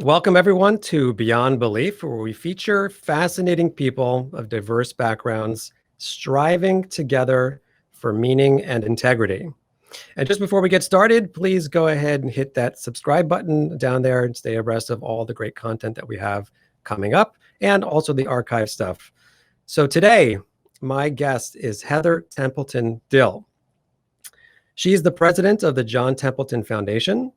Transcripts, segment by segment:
Welcome, everyone, to Beyond Belief, where we feature fascinating people of diverse backgrounds striving together for meaning and integrity. And just before we get started, please go ahead and hit that subscribe button down there and stay abreast of all the great content that we have coming up and also the archive stuff. So today, my guest is Heather Templeton Dill. She's the president of the John Templeton Foundation,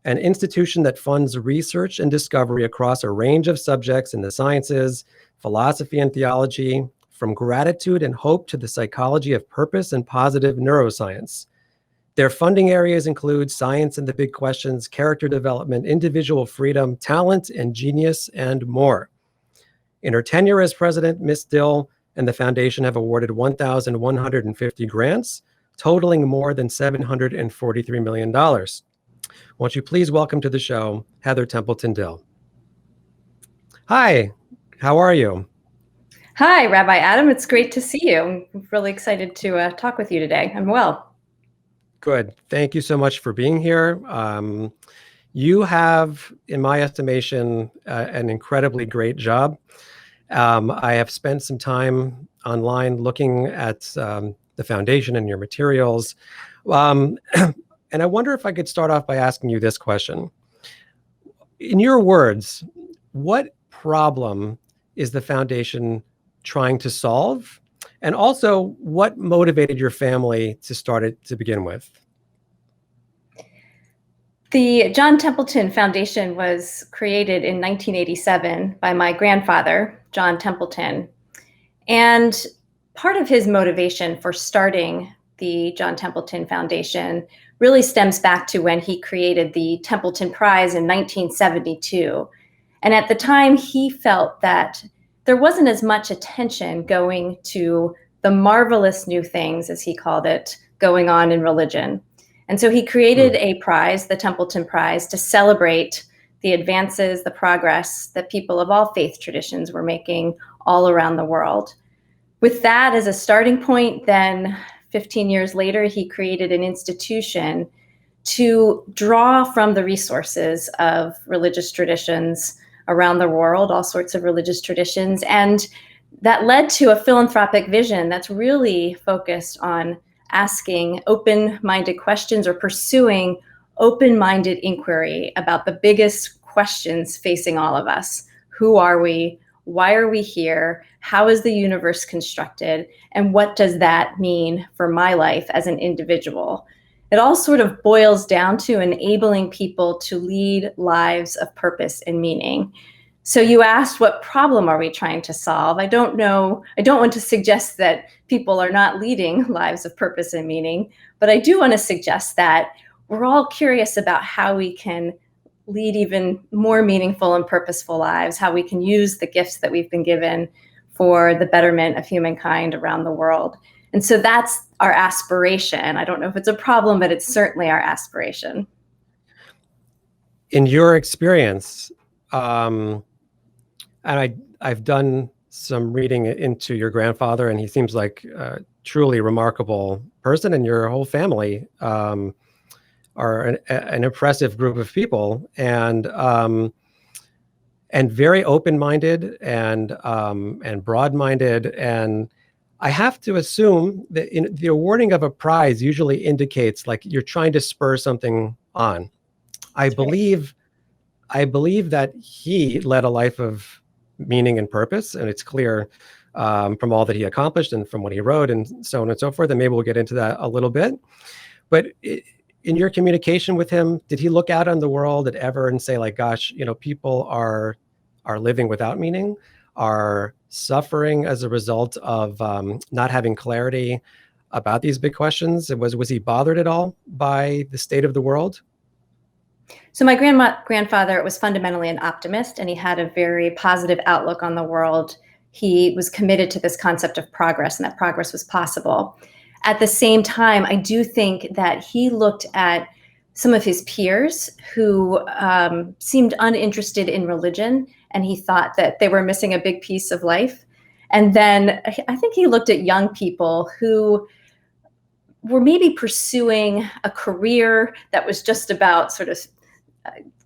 an institution that funds research and discovery across a range of subjects in the sciences, philosophy and theology, from gratitude and hope to the psychology of purpose and positive neuroscience. Their funding areas include science and the big questions, character development, individual freedom, talent and genius, and more. In her tenure as president, Ms. Dill and the foundation have awarded 1,150 grants, totaling more than $743 million. Won't you please welcome to the show, Heather Templeton Dill. Hi, how are you? Hi, Rabbi Adam. It's great to see you. I'm really excited to talk with you today. I'm well. Good. Thank you so much for being here. You have, in my estimation, an incredibly great job. I have spent some time online looking at the foundation and your materials. And I wonder if I could start off by asking you this question. In your words, what problem is the foundation trying to solve? And also, what motivated your family to start it to begin with? The John Templeton Foundation was created in 1987 by my grandfather, John Templeton. And part of his motivation for starting the John Templeton Foundation really stems back to when he created the Templeton Prize in 1972. And at the time, he felt that there wasn't as much attention going to the marvelous new things, as he called it, going on in religion. And so he created a prize, the Templeton Prize, to celebrate the advances, the progress that people of all faith traditions were making all around the world. With that as a starting point, then 15 years later, he created an institution to draw from the resources of religious traditions around the world, all sorts of religious traditions. And that led to a philanthropic vision that's really focused on asking open-minded questions or pursuing open-minded inquiry about the biggest questions facing all of us. Who are we? Why are we here? How is the universe constructed? And what does that mean for my life as an individual? It all sort of boils down to enabling people to lead lives of purpose and meaning. So you asked, what problem are we trying to solve? I don't want to suggest that people are not leading lives of purpose and meaning, but I do want to suggest that we're all curious about how we can lead even more meaningful and purposeful lives, how we can use the gifts that we've been given for the betterment of humankind around the world. And so that's our aspiration. I don't know if it's a problem, but it's certainly our aspiration. In your experience, and I've done some reading into your grandfather, and he seems like a truly remarkable person, and your whole family are an impressive group of people, and very open-minded and broad-minded. And I have to assume that in the awarding of a prize usually indicates like you're trying to spur something on. I believe that he led a life of meaning and purpose, and it's clear from all that he accomplished and from what he wrote and so on and so forth. And maybe we'll get into that a little bit. But in your communication with him, did he look out on the world ever and say, like, gosh, people are living without meaning, are suffering as a result of not having clarity about these big questions? Was he bothered at all by the state of the world? So my grandfather was fundamentally an optimist, and he had a very positive outlook on the world. He was committed to this concept of progress, and that progress was possible. At the same time, I do think that he looked at some of his peers who seemed uninterested in religion, and he thought that they were missing a big piece of life. And then I think he looked at young people who were maybe pursuing a career that was just about sort of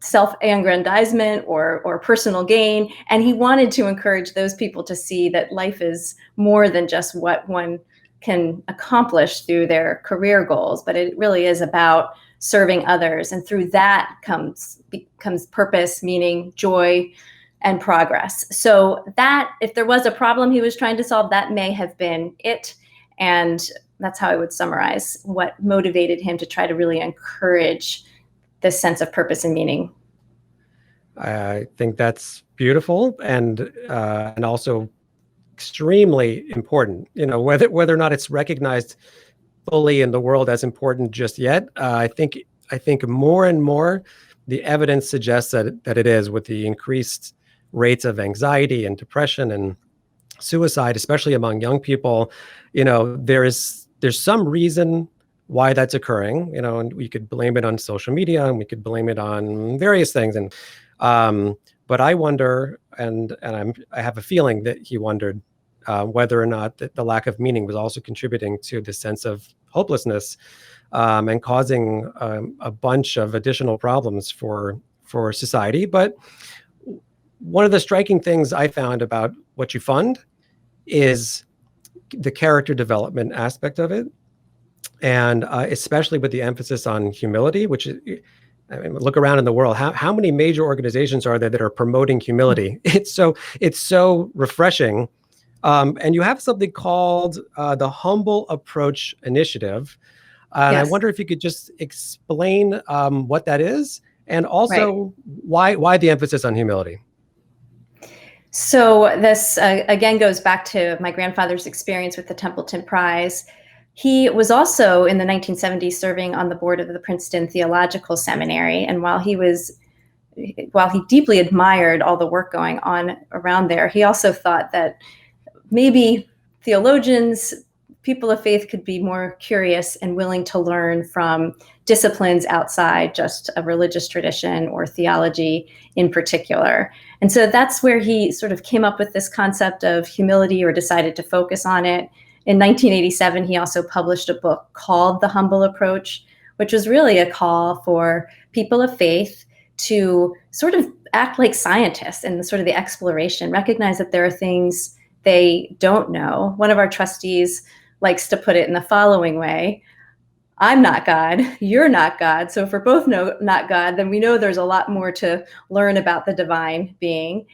self-aggrandizement or personal gain. And he wanted to encourage those people to see that life is more than just what one can accomplish through their career goals, but it really is about serving others. And through that becomes purpose, meaning, joy, and progress. So that, if there was a problem he was trying to solve, that may have been it. And that's how I would summarize what motivated him to try to really encourage this sense of purpose and meaning. I think that's beautiful and also extremely important. You know, whether or not it's recognized fully in the world as important just yet, I think more and more the evidence suggests that it is, with the increased rates of anxiety and depression and suicide, especially among young people. You know, there's some reason why that's occurring, you know, and we could blame it on social media and we could blame it on various things. And but I wonder, and I have a feeling that he wondered whether or not the lack of meaning was also contributing to the sense of hopelessness and causing a bunch of additional problems for society. But one of the striking things I found about what you fund is the character development aspect of it. And especially with the emphasis on humility, which is, I mean, look around in the world, how many major organizations are there that are promoting humility? It's so refreshing. And you have something called the Humble Approach Initiative. And Yes. I wonder if you could just explain what that is, and also Right. why the emphasis on humility. So this again goes back to my grandfather's experience with the Templeton Prize. He was also in the 1970s serving on the board of the Princeton Theological Seminary, and while he deeply admired all the work going on around there, he also thought that maybe theologians, people of faith, could be more curious and willing to learn from disciplines outside just a religious tradition or theology in particular. And so that's where he sort of came up with this concept of humility, or decided to focus on it. In 1987, he also published a book called The Humble Approach, which was really a call for people of faith to sort of act like scientists in sort of the exploration, recognize that there are things they don't know. One of our trustees likes to put it in the following way: I'm not God, you're not God. So if we're both not God, then we know there's a lot more to learn about the divine being.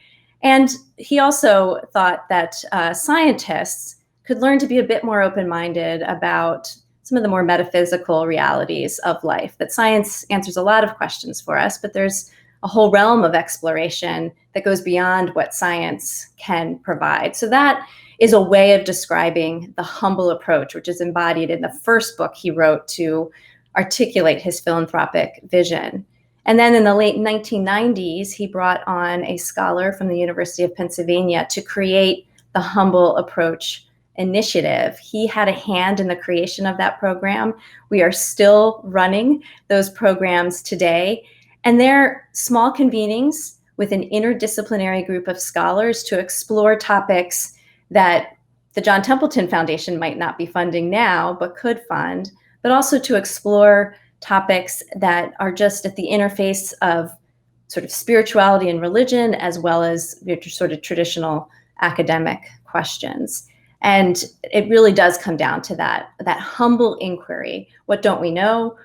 And he also thought that scientists could learn to be a bit more open-minded about some of the more metaphysical realities of life. That science answers a lot of questions for us, but there's a whole realm of exploration that goes beyond what science can provide. So that is a way of describing the humble approach, which is embodied in the first book he wrote to articulate his philanthropic vision. And then in the late 1990s, he brought on a scholar from the University of Pennsylvania to create the Humble Approach Initiative. He had a hand in the creation of that program. We are still running those programs today. And they're small convenings with an interdisciplinary group of scholars to explore topics that the John Templeton Foundation might not be funding now, but could fund, but also to explore topics that are just at the interface of sort of spirituality and religion, as well as sort of traditional academic questions. And it really does come down to that humble inquiry. What don't we know?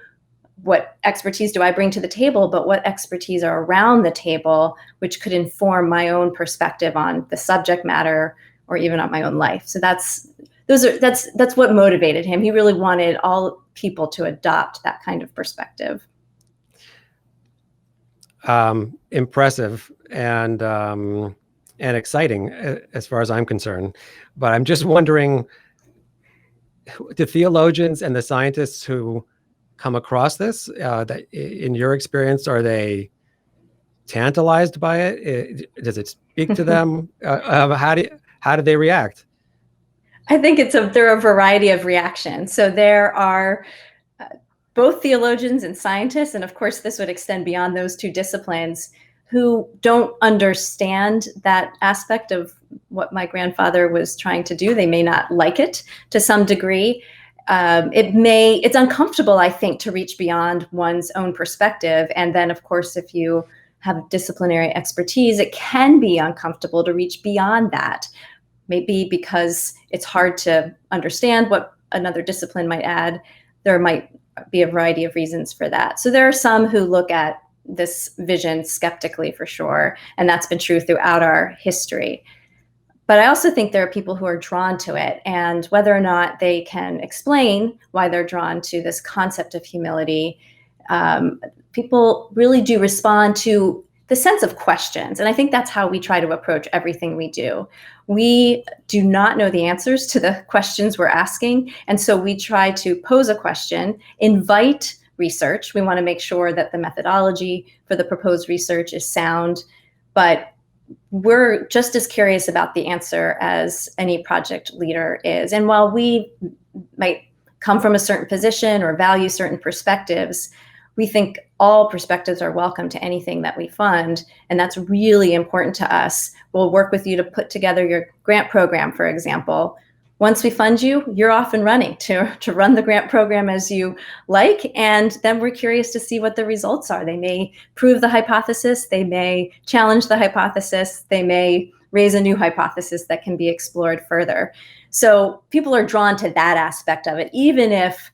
What expertise do I bring to the table, but what expertise are around the table, which could inform my own perspective on the subject matter or even on my own life. So that's what motivated him. He really wanted all people to adopt that kind of perspective. Impressive and exciting as far as I'm concerned. But I'm just wondering, the theologians and the scientists who come across this, that in your experience, are they tantalized by it? Does it speak to them? How do they react? I think there are a variety of reactions. So there are both theologians and scientists, and of course this would extend beyond those two disciplines, who don't understand that aspect of what my grandfather was trying to do. They may not like it to some degree. it's uncomfortable, I think, to reach beyond one's own perspective. And then, of course, if you have disciplinary expertise, it can be uncomfortable to reach beyond that. Maybe because it's hard to understand what another discipline might add. There might be a variety of reasons for that. So there are some who look at this vision skeptically, for sure, and that's been true throughout our history. But I also think there are people who are drawn to it, and whether or not they can explain why they're drawn to this concept of humility, people really do respond to the sense of questions. And I think that's how we try to approach everything we do. We do not know the answers to the questions we're asking. And so we try to pose a question, invite research. We want to make sure that the methodology for the proposed research is sound, but we're just as curious about the answer as any project leader is. And while we might come from a certain position or value certain perspectives, we think all perspectives are welcome to anything that we fund, and that's really important to us. We'll work with you to put together your grant program, for example. Once we fund you, you're off and running to run the grant program as you like, and then we're curious to see what the results are. They may prove the hypothesis, they may challenge the hypothesis, they may raise a new hypothesis that can be explored further. So people are drawn to that aspect of it, even if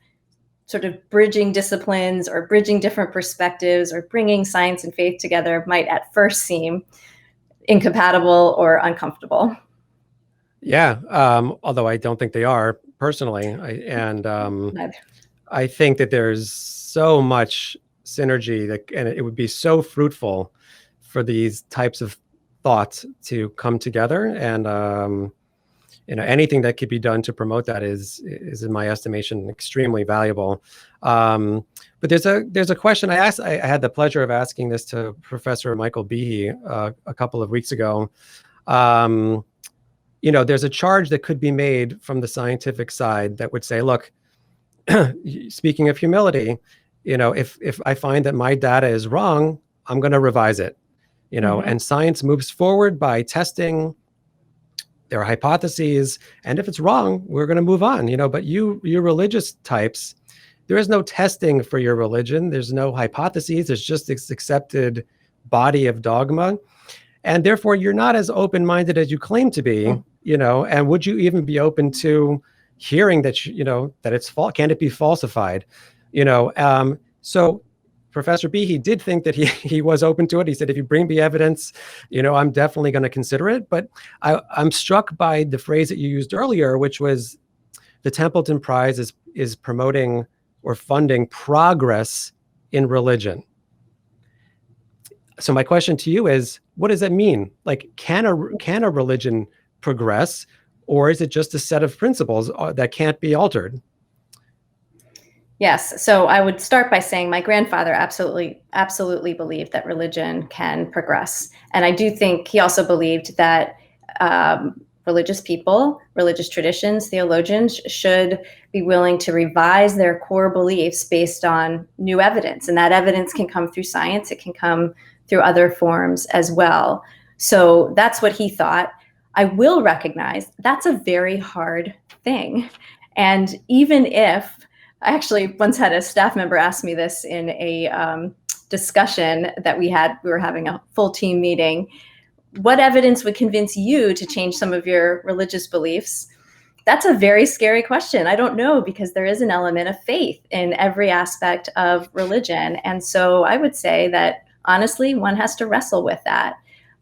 sort of bridging disciplines or bridging different perspectives or bringing science and faith together might at first seem incompatible or uncomfortable. Yeah, although I don't think they are personally. I think that there's so much synergy and it would be so fruitful for these types of thoughts to come together. And anything that could be done to promote that is in my estimation extremely valuable. But there's a question I asked. I had the pleasure of asking this to Professor Michael Behe a couple of weeks ago. There's a charge that could be made from the scientific side that would say, look, speaking of humility, if I find that my data is wrong, I'm going to revise it. And science moves forward by testing their hypotheses, and if it's wrong, we're going to move on. But you religious types, there is no testing for your religion. There's no hypotheses. There's just this accepted body of dogma. And therefore, you're not as open-minded as you claim to be, and would you even be open to hearing that, that it's false? Can it be falsified? So Professor Behe did think that he was open to it. He said, if you bring me evidence, I'm definitely going to consider it. But I'm struck by the phrase that you used earlier, which was the Templeton Prize is promoting or funding progress in religion. So my question to you is, what does that mean? Like, can a religion progress, or is it just a set of principles that can't be altered? Yes. So I would start by saying my grandfather absolutely believed that religion can progress. And I do think he also believed that religious people, religious traditions, theologians should be willing to revise their core beliefs based on new evidence. And that evidence can come through science. It can come through other forms as well. So that's what he thought. I will recognize that's a very hard thing. And even if, I actually once had a staff member ask me this in a discussion that we were having a full team meeting, what evidence would convince you to change some of your religious beliefs? That's a very scary question. I don't know, because there is an element of faith in every aspect of religion. And so I would say that honestly, one has to wrestle with that.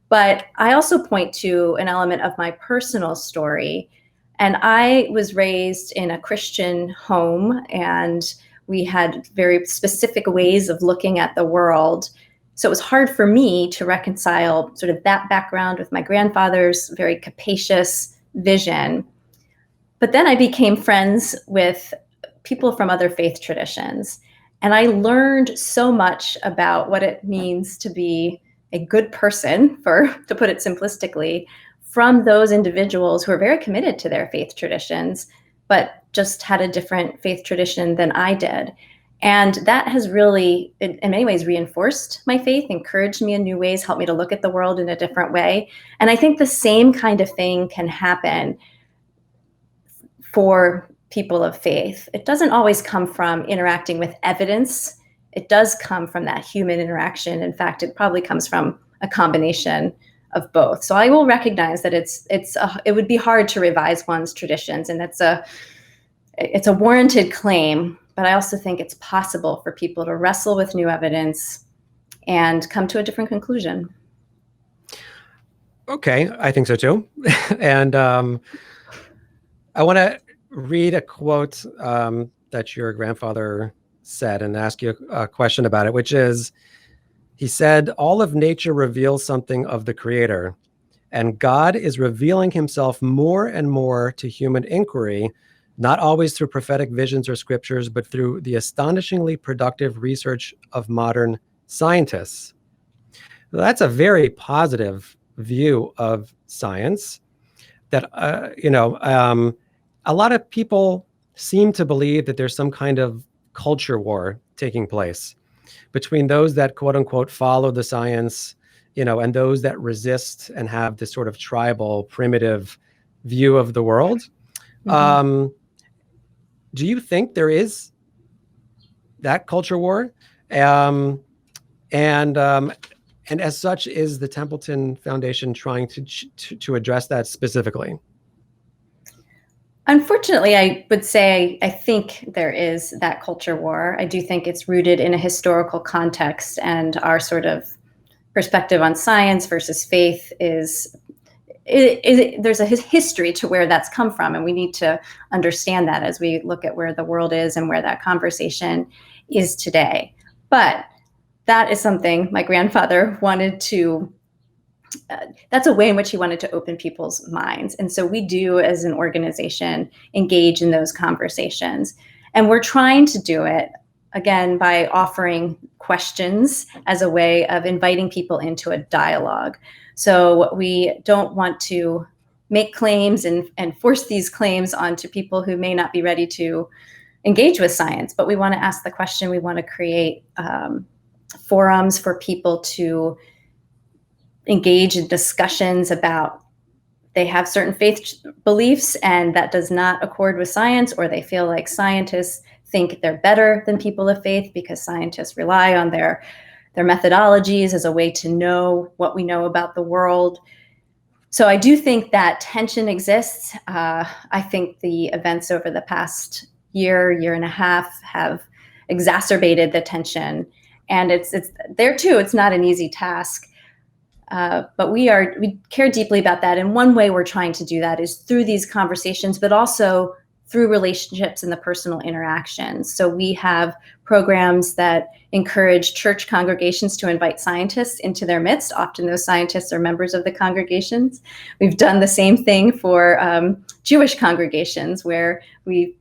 But I also point to an element of my personal story. And I was raised in a Christian home, and we had very specific ways of looking at the world. So it was hard for me to reconcile sort of that background with my grandfather's very capacious vision. But then I became friends with people from other faith traditions. And I learned so much about what it means to be a good person, to put it simplistically, from those individuals who are very committed to their faith traditions, but just had a different faith tradition than I did. And that has really, in many ways, reinforced my faith, encouraged me in new ways, helped me to look at the world in a different way. And I think the same kind of thing can happen for people of faith, it doesn't always come from interacting with evidence. It does come from that human interaction. In fact, it probably comes from a combination of both. So I will recognize that it would be hard to revise one's traditions, and it's a warranted claim. But I also think it's possible for people to wrestle with new evidence and come to a different conclusion. Okay, I think so too. And I want to read a quote that your grandfather said and ask you a question about it, which is, he said, "All of nature reveals something of the Creator, and God is revealing himself more and more to human inquiry, not always through prophetic visions or scriptures, but through the astonishingly productive research of modern scientists." That's a very positive view of science that, a lot of people seem to believe that there's some kind of culture war taking place between those that quote unquote follow the science, and those that resist and have this sort of tribal, primitive view of the world. Mm-hmm. Do you think there is that culture war? And as such, is the Templeton Foundation trying to address that specifically? Unfortunately, I would say I think there is that culture war. I do think it's rooted in a historical context, and our sort of perspective on science versus faith there's a history to where that's come from, and we need to understand that as we look at where the world is and where that conversation is today. But that is something my grandfather wanted to that's a way in which he wanted to open people's minds. And so we do, as an organization, engage in those conversations. And we're trying to do it, again, by offering questions as a way of inviting people into a dialogue. So we don't want to make claims and force these claims onto people who may not be ready to engage with science, but we want to ask the question. We want to create forums for people to engage in discussions about they have certain faith beliefs and that does not accord with science, or they feel like scientists think they're better than people of faith because scientists rely on their methodologies as a way to know what we know about the world. So I do think that tension exists. I think the events over the past year and a half have exacerbated the tension, and it's there too. It's not an easy task. But we care deeply about that. And one way we're trying to do that is through these conversations, but also through relationships and the personal interactions. So we have programs that encourage church congregations to invite scientists into their midst. Often those scientists are members of the congregations. We've done the same thing for Jewish congregations, where we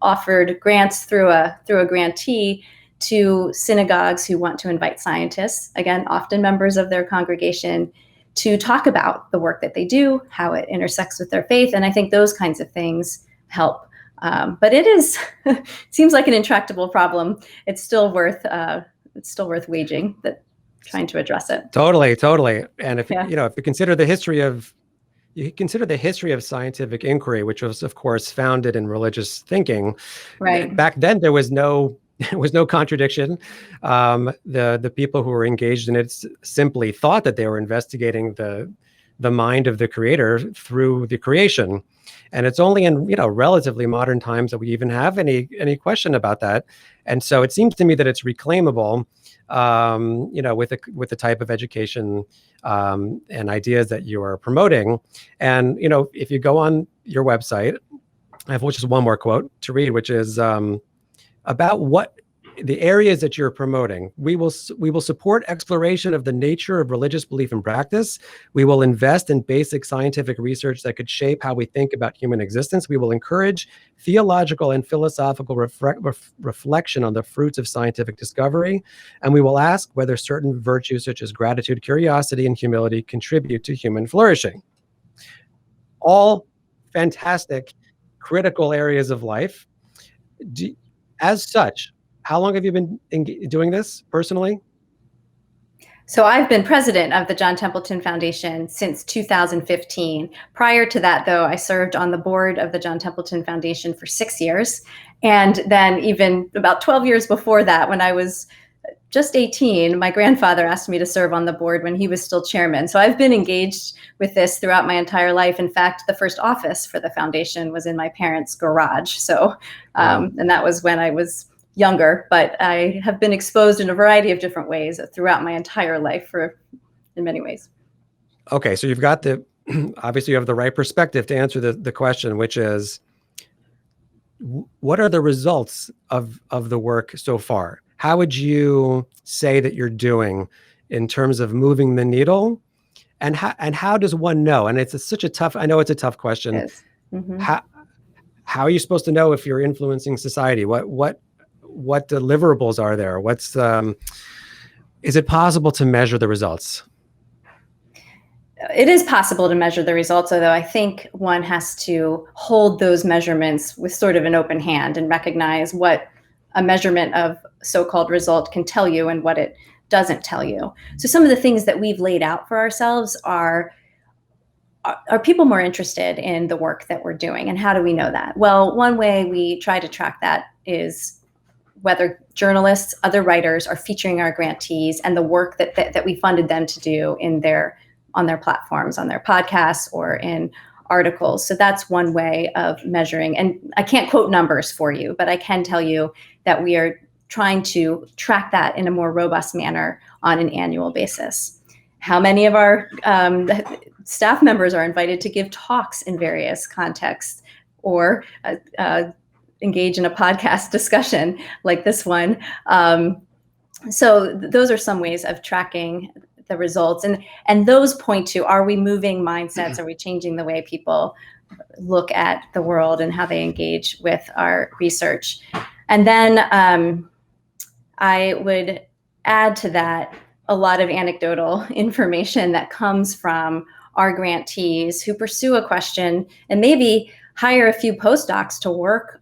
offered grants through a grantee to synagogues who want to invite scientists, again, often members of their congregation, to talk about the work that they do, how it intersects with their faith. And I think those kinds of things help. But it seems like an intractable problem. It's still worth waging, trying to address it. Totally. And if you consider the history of scientific inquiry, which was, of course, founded in religious thinking, right? Back then, there was no contradiction. The people who were engaged in it simply thought that they were investigating the mind of the Creator through the creation. And it's only in relatively modern times that we even have any question about that. And so it seems to me that it's reclaimable, with the type of education and ideas that you are promoting. And if you go on your website, I have just one more quote to read, which is about what the areas that you're promoting. We will support exploration of the nature of religious belief and practice. We will invest in basic scientific research that could shape how we think about human existence. We will encourage theological and philosophical reflection on the fruits of scientific discovery. And we will ask whether certain virtues such as gratitude, curiosity, and humility contribute to human flourishing. All fantastic, critical areas of life. As such, how long have you been doing this personally? So I've been president of the John Templeton Foundation since 2015. Prior to that, though, I served on the board of the John Templeton Foundation for 6 years. And then even about 12 years before that, when I was just 18, my grandfather asked me to serve on the board when he was still chairman. So I've been engaged with this throughout my entire life. In fact, the first office for the foundation was in my parents' garage. So, and that was when I was younger, but I have been exposed in a variety of different ways throughout my entire life in many ways. Okay, so you've got obviously you have the right perspective to answer the question, which is, what are the results of the work so far? How would you say that you're doing in terms of moving the needle? And how does one know? And I know it's a tough question. Yes. Mm-hmm. How are you supposed to know if you're influencing society? What deliverables are there? Is it possible to measure the results? It is possible to measure the results, although I think one has to hold those measurements with sort of an open hand and recognize what a measurement of so-called result can tell you and what it doesn't tell you. So some of the things that we've laid out for ourselves are people more interested in the work that we're doing, and how do we know that? Well, one way we try to track that is whether journalists, other writers are featuring our grantees and the work that we funded them to do on their platforms, on their podcasts, or in articles. So that's one way of measuring. And I can't quote numbers for you, but I can tell you that we are trying to track that in a more robust manner on an annual basis. How many of our staff members are invited to give talks in various contexts, or engage in a podcast discussion like this one? So those are some ways of tracking the results, and those point to, are we moving mindsets? Are we changing the way people look at the world and how they engage with our research? And then I would add to that a lot of anecdotal information that comes from our grantees who pursue a question and maybe hire a few postdocs to work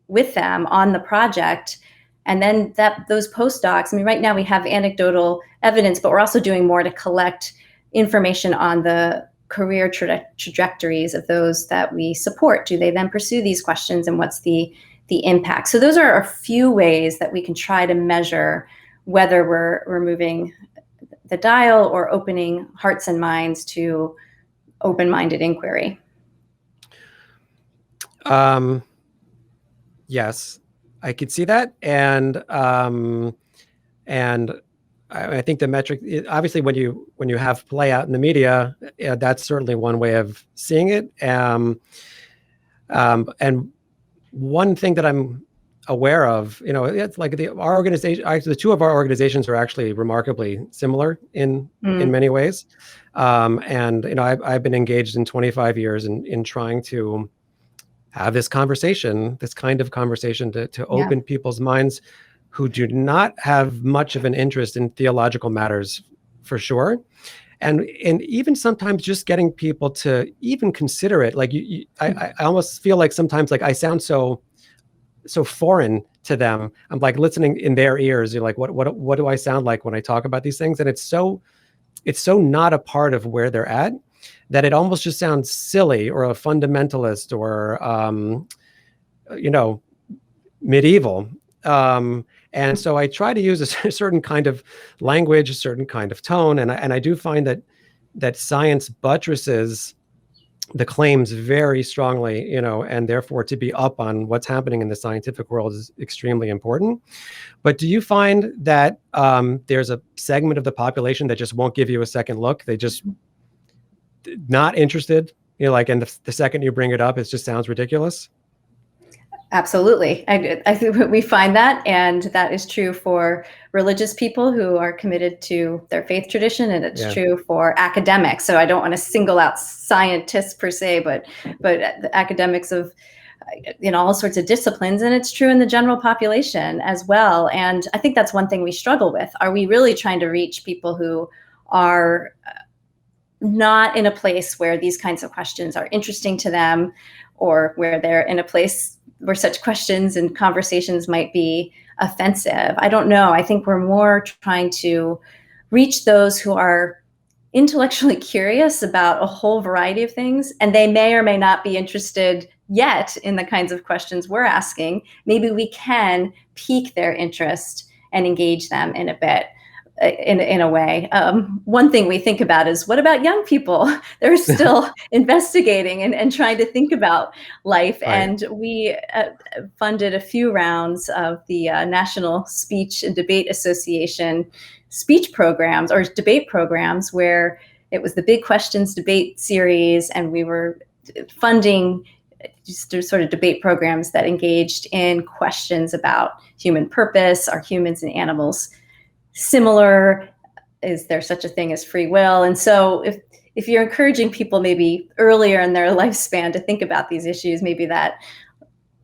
with them on the project. And then those postdocs, I mean, right now we have anecdotal evidence, but we're also doing more to collect information on the career trajectories of those that we support. Do they then pursue these questions, and what's the impact? So those are a few ways that we can try to measure whether we're moving the dial or opening hearts and minds to open-minded inquiry. Yes, I could see that, and I think the metric, obviously, when you have play out in the media, that's certainly one way of seeing it. And one thing that I'm aware of, it's like our organization, actually, the two of our organizations are actually remarkably similar in many ways. And I've been engaged in 25 years in trying to have this kind of conversation to open people's minds who do not have much of an interest in theological matters, for sure. And even sometimes just getting people to even consider it. Like I almost feel like sometimes like I sound so foreign to them. I'm like listening in their ears. You're like, what do I sound like when I talk about these things? And it's so not a part of where they're at, that it almost just sounds silly or a fundamentalist or medieval. And so I try to use a certain kind of language, a certain kind of tone, and I do find that science buttresses the claims very strongly, and therefore to be up on what's happening in the scientific world is extremely important. But do you find that there's a segment of the population that just won't give you a second look? They just not interested, and the second you bring it up, it just sounds ridiculous? Absolutely. I think we find that, and that is true for religious people who are committed to their faith tradition, and it's true for academics. So I don't want to single out scientists per se, but the academics of all sorts of disciplines, and it's true in the general population as well. And I think that's one thing we struggle with. Are we really trying to reach people who are not in a place where these kinds of questions are interesting to them, or where they're in a place where such questions and conversations might be offensive? I don't know. I think we're more trying to reach those who are intellectually curious about a whole variety of things, and they may or may not be interested yet in the kinds of questions we're asking. Maybe we can pique their interest and engage them in a bit, in a way. One thing we think about is, what about young people? They're still investigating and trying to think about life. Right. And we funded a few rounds of the National Speech and Debate Association speech programs or debate programs, where it was the Big Questions debate series, and we were funding just sort of debate programs that engaged in questions about human purpose. Are humans and animals similar? Is there such a thing as free will? And so if you're encouraging people maybe earlier in their lifespan to think about these issues, maybe that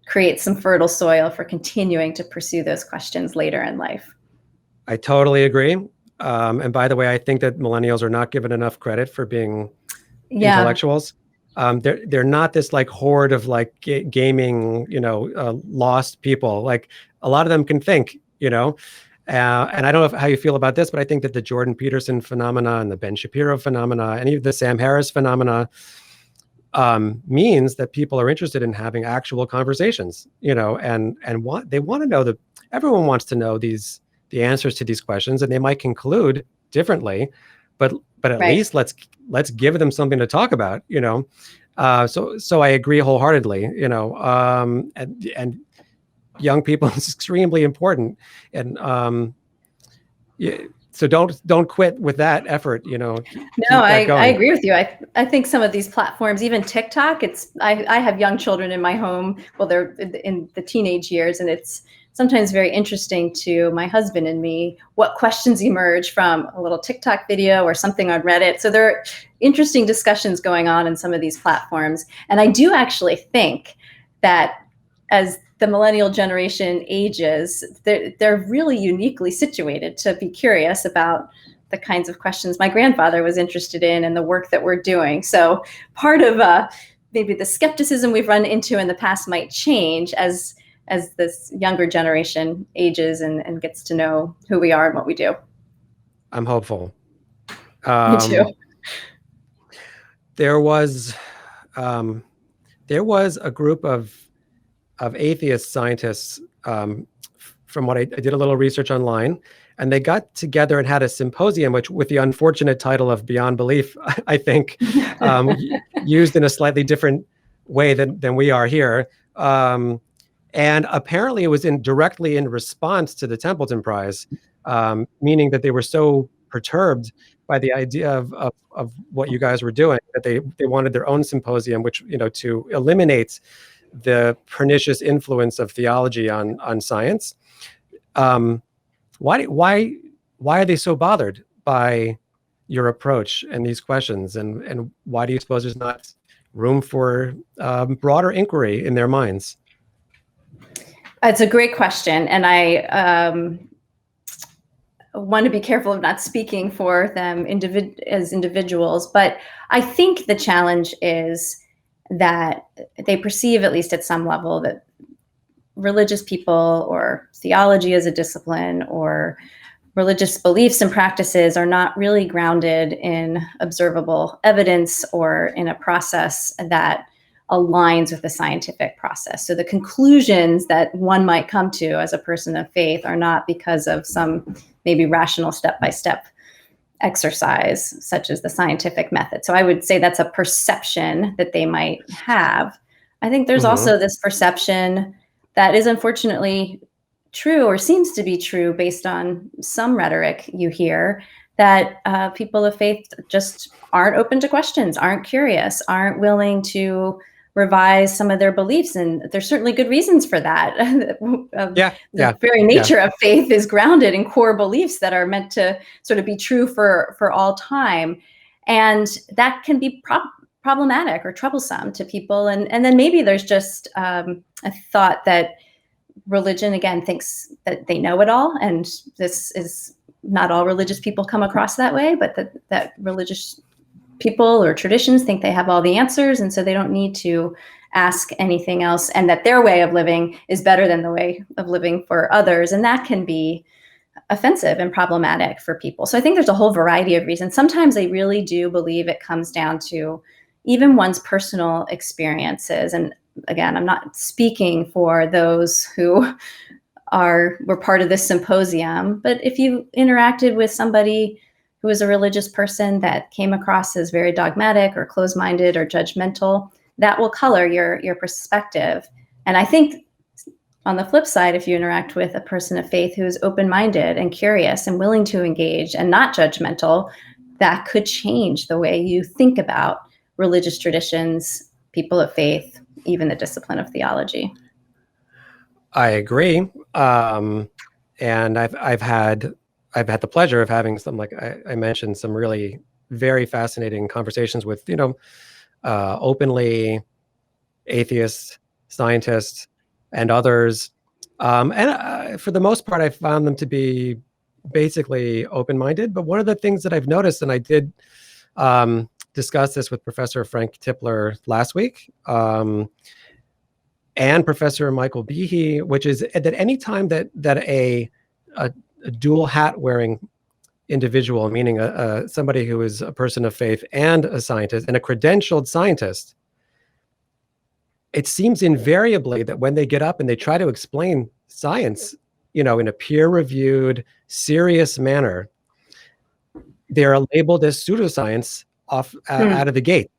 creates some fertile soil for continuing to pursue those questions later in life. I totally agree. And by the way, I think that millennials are not given enough credit for being intellectuals. They're not this like horde of like gaming, lost people. Like a lot of them can think, and I don't know how you feel about this, but I think that the Jordan Peterson phenomena and the Ben Shapiro phenomena, any of the Sam Harris phenomena, means that people are interested in having actual conversations, and they want to know everyone wants to know the answers to these questions, and they might conclude differently, but at least let's give them something to talk about, so I agree wholeheartedly, and young people is extremely important, and so don't quit with that effort, No, I agree with you. I think some of these platforms, even TikTok, I have young children in my home. Well, they're in the teenage years, and it's sometimes very interesting to my husband and me what questions emerge from a little TikTok video or something on Reddit. So there are interesting discussions going on in some of these platforms. And I do actually think that as the millennial generation ages, they're really uniquely situated to be curious about the kinds of questions my grandfather was interested in and the work that we're doing. So part of maybe the skepticism we've run into in the past might change as this younger generation ages and gets to know who we are and what we do. I'm hopeful. Me too. There was a group of atheist scientists, from what I did a little research online, and they got together and had a symposium, which, with the unfortunate title of Beyond Belief, I think, used in a slightly different way than we are here. And apparently it was directly in response to the Templeton Prize, meaning that they were so perturbed by the idea of what you guys were doing that they wanted their own symposium, which, to eliminate the pernicious influence of theology on science. Why are they so bothered by your approach and these questions? And why do you suppose there's not room for broader inquiry in their minds? It's a great question, and I want to be careful of not speaking for them as individuals, but I think the challenge is that they perceive, at least at some level, that religious people or theology as a discipline or religious beliefs and practices are not really grounded in observable evidence or in a process that aligns with the scientific process. So the conclusions that one might come to as a person of faith are not because of some maybe rational step-by-step exercise, such as the scientific method. So I would say that's a perception that they might have. I think there's also this perception that is unfortunately true, or seems to be true based on some rhetoric you hear, that people of faith just aren't open to questions, aren't curious, aren't willing to revise some of their beliefs. And there's certainly good reasons for that. The very nature of faith is grounded in core beliefs that are meant to sort of be true for all time. And that can be problematic or troublesome to people. And then maybe there's just a thought that religion, again, thinks that they know it all. And this is not all religious people come across that way, but that religious people or traditions think they have all the answers, and so they don't need to ask anything else, and that their way of living is better than the way of living for others. And that can be offensive and problematic for people. So I think there's a whole variety of reasons. Sometimes I really do believe it comes down to even one's personal experiences. And again, I'm not speaking for those who were part of this symposium, but if you interacted with somebody who was a religious person that came across as very dogmatic or closed-minded or judgmental, that will color your perspective. And I think on the flip side, if you interact with a person of faith who is open-minded and curious and willing to engage and not judgmental, that could change the way you think about religious traditions, people of faith, even the discipline of theology. I agree. And I've had the pleasure of having some, like I mentioned, some really very fascinating conversations with, openly atheists, scientists, and others. And for the most part, I found them to be basically open-minded. But one of the things that I've noticed, and I did discuss this with Professor Frank Tipler last week, and Professor Michael Behe, which is that any time that a dual hat wearing individual, meaning somebody who is a person of faith and a scientist and a credentialed scientist, it seems invariably that when they get up and they try to explain science, in a peer-reviewed, serious manner, they're labeled as pseudoscience out of the gate.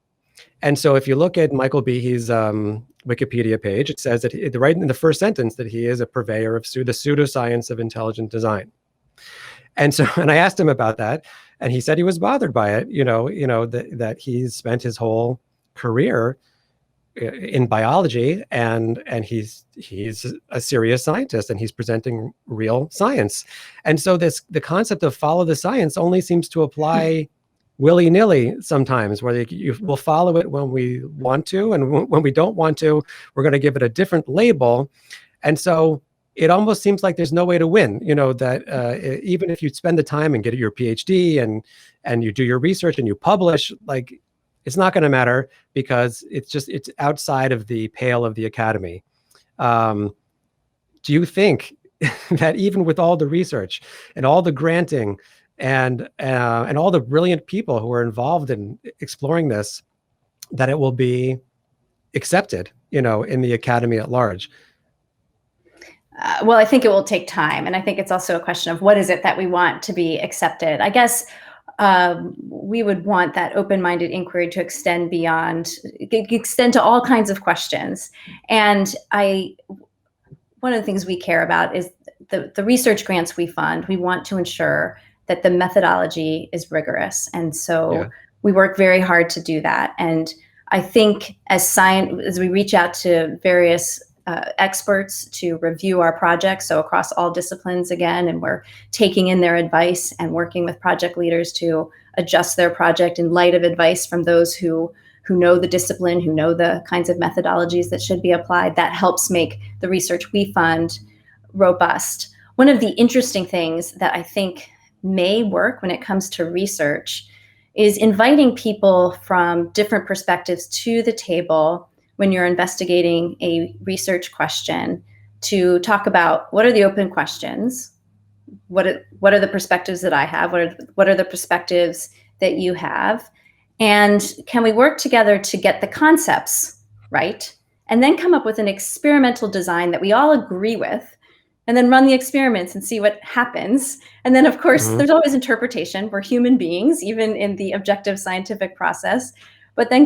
And so if you look at Michael Behe's Wikipedia page, it says that right in the first sentence that he is a purveyor of the pseudoscience of intelligent design. And so, and I asked him about that, and he said he was bothered by it. That he's spent his whole career in biology, and he's a serious scientist, and he's presenting real science. And so the concept of follow the science only seems to apply willy-nilly sometimes, where you will follow it when we want to, and when we don't want to, we're going to give it a different label. And so it almost seems like there's no way to win, that even if you spend the time and get your PhD and you do your research and you publish, like, it's not going to matter because it's outside of the pale of the academy. Do you think that even with all the research and all the granting and all the brilliant people who are involved in exploring this, that it will be accepted, in the academy at large? Well, I think it will take time. And I think it's also a question of what is it that we want to be accepted. I guess we would want that open-minded inquiry to extend to all kinds of questions. And one of the things we care about is the research grants we fund. We want to ensure that the methodology is rigorous. And so we work very hard to do that. And I think as we reach out to various experts to review our projects, so across all disciplines again, and we're taking in their advice and working with project leaders to adjust their project in light of advice from those who know the discipline, who know the kinds of methodologies that should be applied. That helps make the research we fund robust. One of the interesting things that I think may work when it comes to research is inviting people from different perspectives to the table when you're investigating a research question, to talk about what are the open questions, what are the perspectives that I have, what are the perspectives that you have, and can we work together to get the concepts right, and then come up with an experimental design that we all agree with, and then run the experiments and see what happens. And then, of course, there's always interpretation. We're human beings, even in the objective scientific process. But then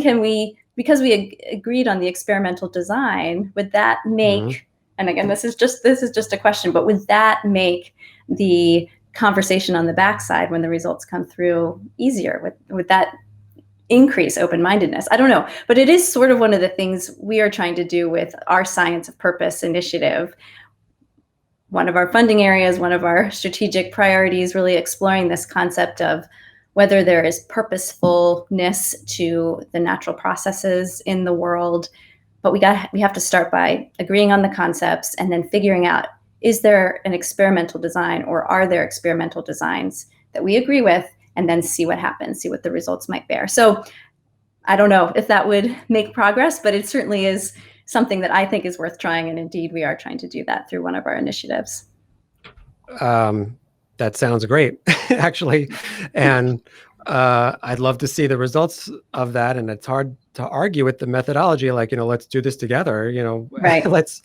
because we agreed on the experimental design, would that make, and again, this is just a question, but would that make the conversation on the backside when the results come through easier? Would that increase open-mindedness? I don't know, but it is sort of one of the things we are trying to do with our Science of Purpose initiative. One of our funding areas, one of our strategic priorities, really exploring this concept of whether there is purposefulness to the natural processes in the world. But we have to start by agreeing on the concepts and then figuring out, is there an experimental design, or are there experimental designs that we agree with, and then see what happens, see what the results might bear. So I don't know if that would make progress, but it certainly is something that I think is worth trying. And indeed, we are trying to do that through one of our initiatives. That sounds great, actually. And I'd love to see the results of that. And it's hard to argue with the methodology, like, let's do this together, Right. let's,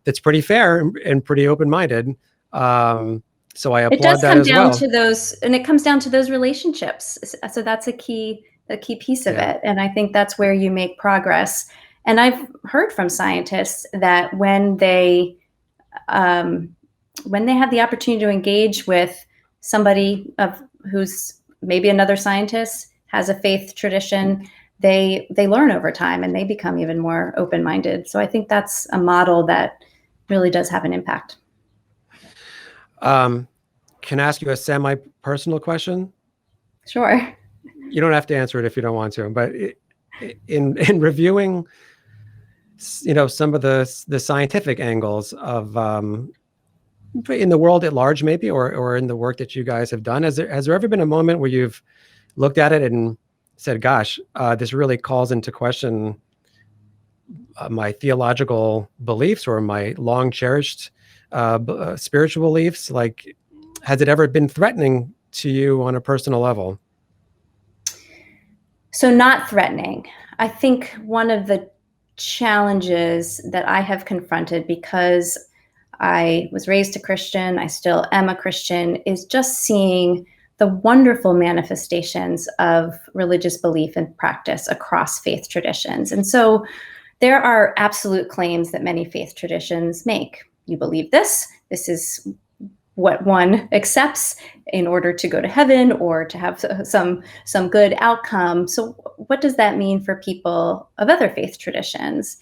it's pretty fair and pretty open-minded. So I It does applaud that come as down well. to those, and it comes down to those relationships. So that's a key piece of Yeah. it. And I think that's where you make progress. And I've heard from scientists that when they have the opportunity to engage with somebody who's maybe another scientist, has a faith tradition, they learn over time and they become even more open-minded. So I think that's a model that really does have an impact. Can I ask you a semi-personal question? Sure. You don't have to answer it if you don't want to, but in reviewing, some of the scientific angles of in the world at large, maybe, or in the work that you guys have done, has there ever been a moment where you've looked at it and said, "Gosh, this really calls into question my theological beliefs or my long cherished spiritual beliefs"? Like, has it ever been threatening to you on a personal level? So not threatening. I think one of the challenges that I have confronted, because I was raised a Christian, I still am a Christian, is just seeing the wonderful manifestations of religious belief and practice across faith traditions. And so there are absolute claims that many faith traditions make. You believe this is what one accepts in order to go to heaven or to have some good outcome. So what does that mean for people of other faith traditions?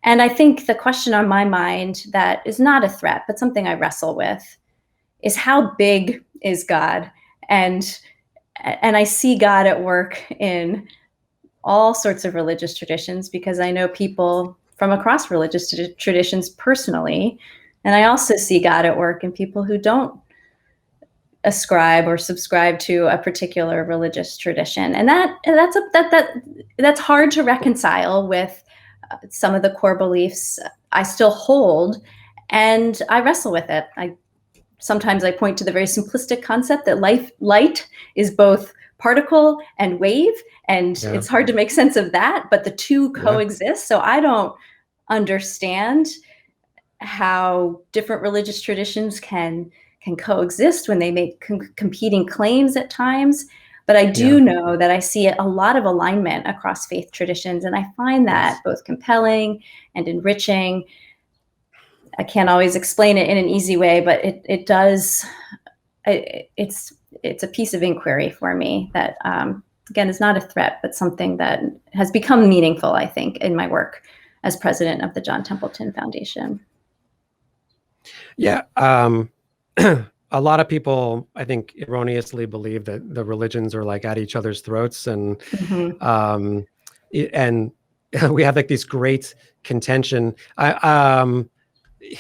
And I think the question on my mind that is not a threat, but something I wrestle with, is how big is God? And I see God at work in all sorts of religious traditions, because I know people from across religious traditions personally. And I also see God at work in people who don't ascribe or subscribe to a particular religious tradition. And that's hard to reconcile with some of the core beliefs I still hold, and I wrestle with it. Sometimes I point to the very simplistic concept that light is both particle and wave, and Yeah. it's hard to make sense of that, but the two coexist. So I don't understand how different religious traditions can coexist when they make competing claims at times. But I do know that I see a lot of alignment across faith traditions, and I find that both compelling and enriching. I can't always explain it in an easy way, but it does. It's a piece of inquiry for me that, again, is not a threat, but something that has become meaningful, I think, in my work as president of the John Templeton Foundation. Yeah. A lot of people, I think, erroneously believe that the religions are like at each other's throats, and Mm-hmm. and we have like these great contention.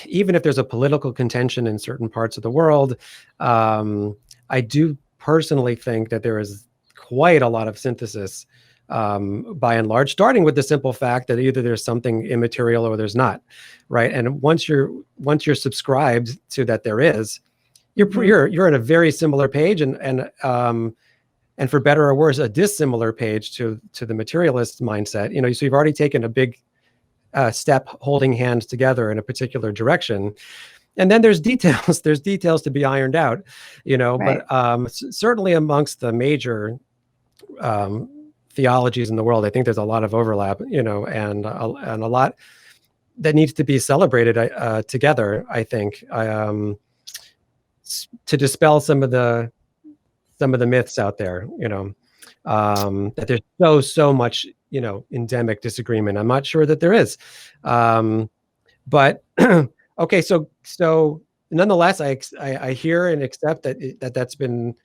Even if there's a political contention in certain parts of the world, I do personally think that there is quite a lot of synthesis, by and large, starting with the simple fact that either there's something immaterial or there's not, right? And once you're subscribed to that there is, you're in a very similar page, and for better or worse, a dissimilar page to the materialist mindset. So you've already taken a big step holding hands together in a particular direction. And then there's details. There's details to be ironed out, Right. but certainly amongst the major theologies in the world, I think there's a lot of overlap, and a lot that needs to be celebrated together, I think, to dispel some of the myths out there, that there's so much, endemic disagreement. I'm not sure that there is. But okay, so nonetheless, I hear and accept that that's been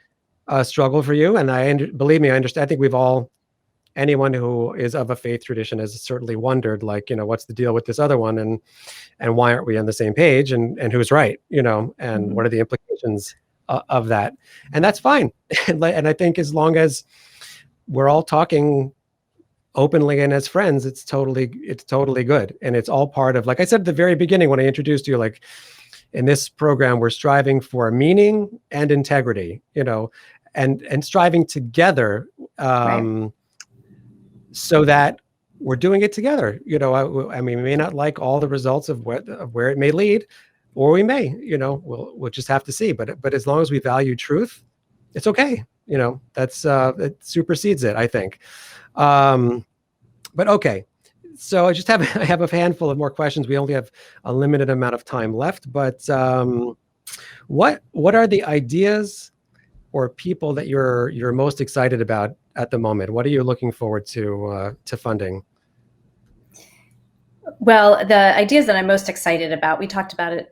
a struggle for you, and believe me, I understand. I think anyone who is of a faith tradition has certainly wondered, like, what's the deal with this other one, and why aren't we on the same page, and who's right, and what are the implications of that? And that's fine. And I think as long as we're all talking openly and as friends, it's totally good, and it's all part of, like I said at the very beginning when I introduced you, like, in this program, we're striving for meaning and integrity, and striving together, Right. so that we're doing it together. I mean, we may not like all the results of where it may lead, or we may, we'll just have to see. But as long as we value truth, it's okay. It supersedes it, I think. But okay. So I have a handful of more questions. We only have a limited amount of time left, but what are the ideas or people that you're most excited about at the moment? What are you looking forward to funding? Well, the ideas that I'm most excited about, we talked about it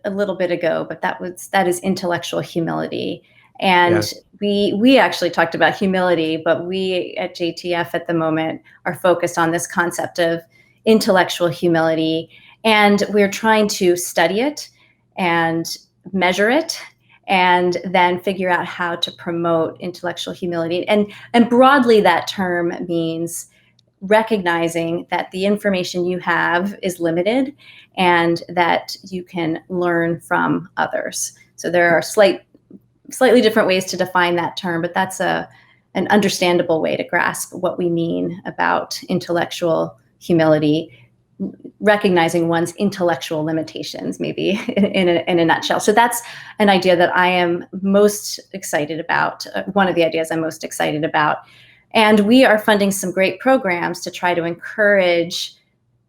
a little bit ago, but that is intellectual humility. And Yeah. we actually talked about humility, but we at JTF at the moment are focused on this concept of intellectual humility. And we're trying to study it and measure it and then figure out how to promote intellectual humility. And broadly, that term means recognizing that the information you have is limited and that you can learn from others. So there are slightly different ways to define that term, but that's an understandable way to grasp what we mean about intellectual humility, recognizing one's intellectual limitations, maybe in a nutshell. So that's an idea that I am most excited about, one of the ideas I'm most excited about. And we are funding some great programs to try to encourage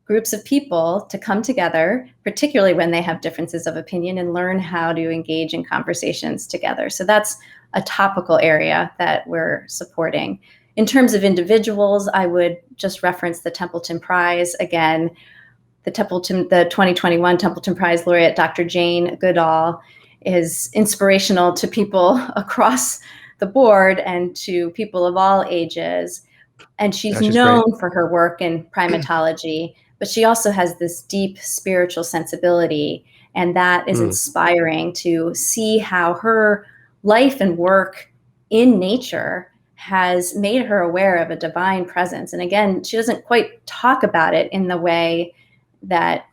groups of people to come together, particularly when they have differences of opinion, and learn how to engage in conversations together. So that's a topical area that we're supporting. In terms of individuals, I would just reference the Templeton Prize again. The 2021 Templeton Prize laureate, Dr. Jane Goodall, is inspirational to people across the board and to people of all ages. And she's known for her work in primatology, but she also has this deep spiritual sensibility. And that is inspiring to see how her life and work in nature has made her aware of a divine presence. And again, she doesn't quite talk about it in the way that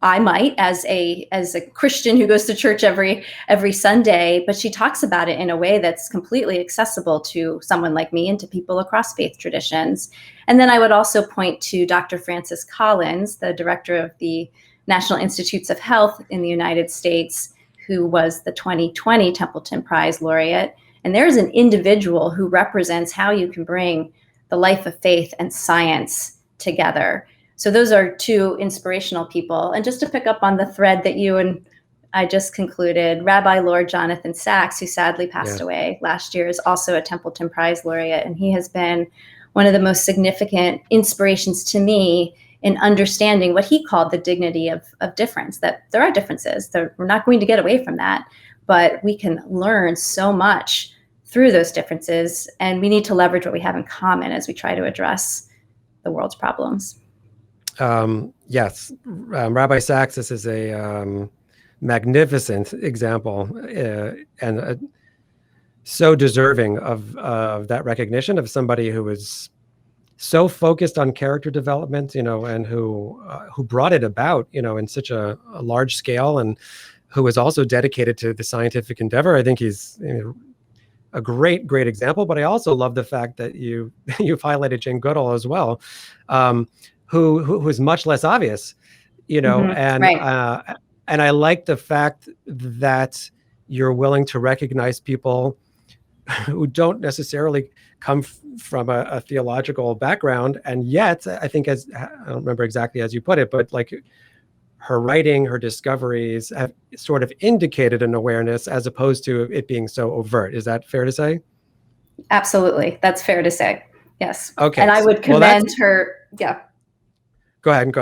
I might as a Christian who goes to church every Sunday, but she talks about it in a way that's completely accessible to someone like me and to people across faith traditions. And then I would also point to Dr. Francis Collins, the director of the National Institutes of Health in the United States, who was the 2020 Templeton Prize laureate. And there's an individual who represents how you can bring the life of faith and science together. So those are two inspirational people. And just to pick up on the thread that you and I just concluded, Rabbi Lord Jonathan Sacks, who sadly passed away last year, is also a Templeton Prize laureate. And he has been one of the most significant inspirations to me in understanding what he called the dignity of difference, that there are differences. We're not going to get away from that, but we can learn so much through those differences. And we need to leverage what we have in common as we try to address the world's problems. Yes, Rabbi Sacks, this is a magnificent example and so deserving of that recognition of somebody who is so focused on character development, and who brought it about, in such a large scale, and who is also dedicated to the scientific endeavor. I think he's a great example. But I also love the fact that you've highlighted Jane Goodall as well. Who is much less obvious, and Right. And I like the fact that you're willing to recognize people who don't necessarily come from a theological background, and yet I think, I don't remember exactly as you put it, but like her writing, her discoveries have sort of indicated an awareness as opposed to it being so overt. Is that fair to say? Absolutely, that's fair to say. Yes. Okay. And I would commend her. Yeah. Go ahead.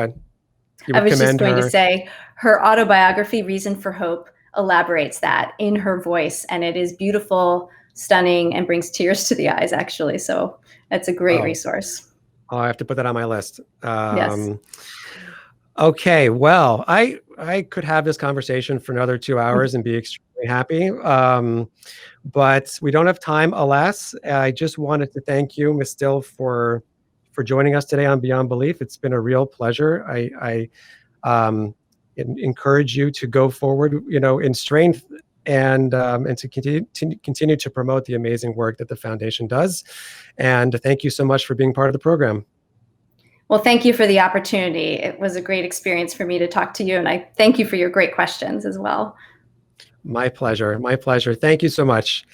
I was just going to say her autobiography, Reason for Hope, elaborates that in her voice. And it is beautiful, stunning, and brings tears to the eyes, actually. So that's a great resource. Oh, I have to put that on my list. Yes. Okay. Well, I could have this conversation for another 2 hours and be extremely happy. But we don't have time, alas. I just wanted to thank you, Ms. Dill, for joining us today on Beyond Belief. It's been a real pleasure. encourage you to go forward, in strength and to continue to promote the amazing work that the foundation does. And thank you so much for being part of the program. Well, thank you for the opportunity. It was a great experience for me to talk to you, and I thank you for your great questions as well. My pleasure. My pleasure. Thank you so much.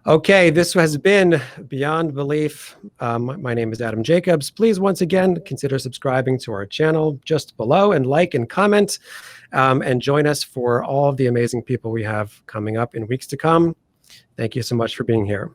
Okay, this has been Beyond Belief. My name is Adam Jacobs. Please, once again, consider subscribing to our channel just below and like and comment, and join us for all of the amazing people we have coming up in weeks to come. Thank you so much for being here.